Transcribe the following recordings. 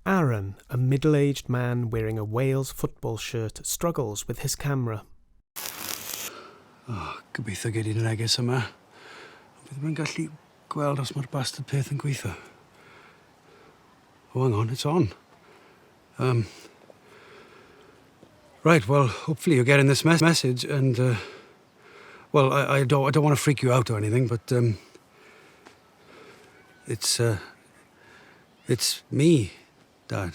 Aaron, a middle-aged man wearing a Wales football shirt, struggles with his camera. Gobeithio gei di'n neges yma. Bydd yn gallu gweld os mae'r bastard peth yn gweithio. Oh, hang on, it's on. Right, well, hopefully you're getting this message and, well, I don't want to freak you out or anything, but, it's me, Dad.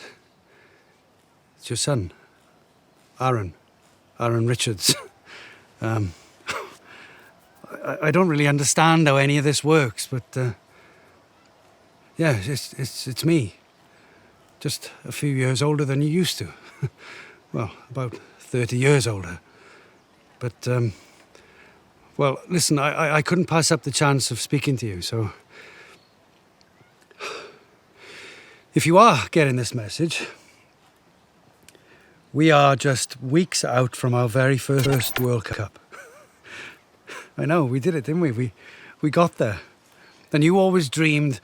It's your son, Aaron Richards. I don't really understand how any of this works, but, yeah, it's me. Just a few years older than you used to. Well, about 30 years older. But, well, listen, I couldn't pass up the chance of speaking to you, so... If you are getting this message, we are just weeks out from our very first World Cup. I know, we did it, didn't we? We got there. And you always dreamed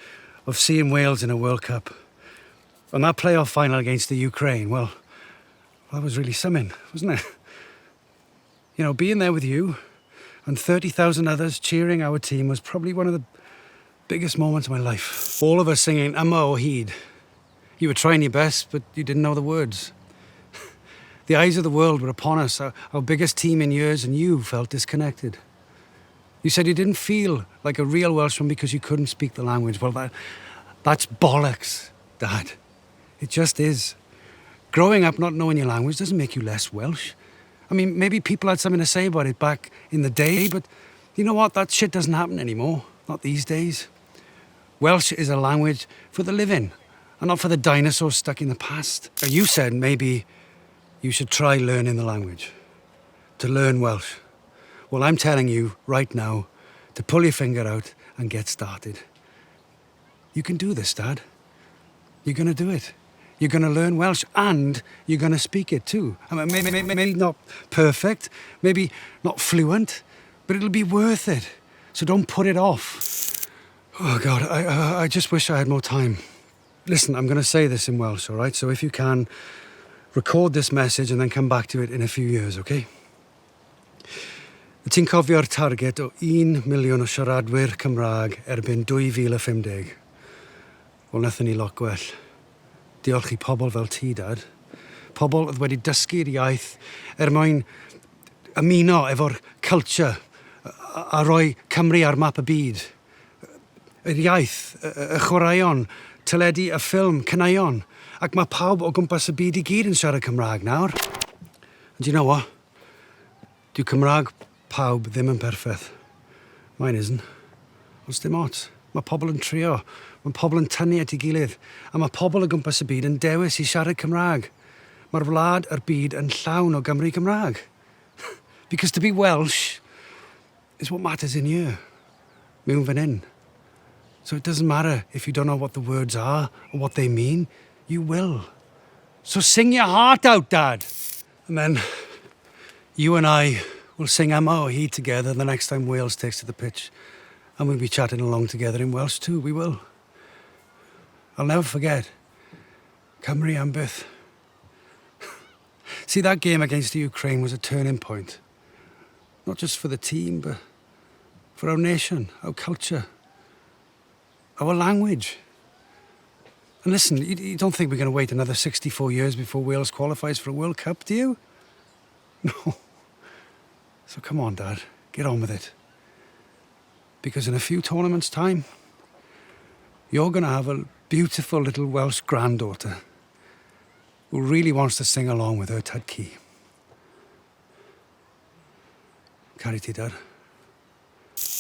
of seeing Wales in a World Cup. And that playoff final against the Ukraine, well, that was really something, wasn't it? You know, being there with you and 30,000 others cheering our team was probably one of the biggest moments of my life. All of us singing Yma o hyd. You were trying your best, but you didn't know the words. The eyes of the world were upon us, our biggest team in years, and you felt disconnected. You said you didn't feel like a real Welshman because you couldn't speak the language. Well, that's bollocks, Dad. It just is. Growing up not knowing your language doesn't make you less Welsh. I mean, maybe people had something to say about it back in the day, but you know what? That shit doesn't happen anymore. Not these days. Welsh is a language for the living, and not for the dinosaurs stuck in the past. You said maybe you should try learning the language. To learn Welsh. Well, I'm telling you right now to pull your finger out and get started. You can do this, Dad. You're going to do it. You're going to learn Welsh and you're going to speak it too. I mean, maybe not perfect, maybe not fluent, but it'll be worth it. So don't put it off. Oh, God, I just wish I had more time. Listen, I'm going to say this in Welsh, all right? So if you can, record this message and then come back to it in a few years, okay? Ti'n cofio'r target o 1 miliwn o siaradwyr Cymraeg erbyn 2050. Wel, nathon ni lot gwell. Diolch I pobl fel ti, Dad. Pobl oedd wedi dysgu'r iaith mwyn ymuno efo'r culture a rhoi Cymru ar map y byd. Yr iaith, y chwaraeon, teledu y ffilm, caneuon. Ac mae pawb o gwmpas y byd I gyd yn siarad Cymraeg nawr. And do you know what? Dyw Cymraeg pawb ddim yn perffaith. Mine isn't. Ond dim ots. Mae pobl yn trio. Mae pobl yn tynnu at ei gilydd. A mae pobl o gwmpas y byd yn dewis I siarad Cymraeg. Mae'r wlad a'r byd yn llawn o Gymru Cymraeg. Because to be Welsh is what matters in here. Mewn fan hyn. So it doesn't matter if you don't know what the words are or what they mean. You will. So sing your heart out, Dad. And then you and I will sing Yma o hyd together the next time Wales takes to the pitch. And we'll be chatting along together in Welsh too, we will. I'll never forget. Cymru am beth. See, that game against the Ukraine was a turning point. Not just for the team, but for our nation, our culture, our language. And listen, you don't think we're going to wait another 64 years before Wales qualifies for a World Cup, do you? No. So come on, Dad, get on with it. Because in a few tournaments' time, you're going to have a beautiful little Welsh granddaughter who really wants to sing along with her Tad Key. Carry ti, Dad.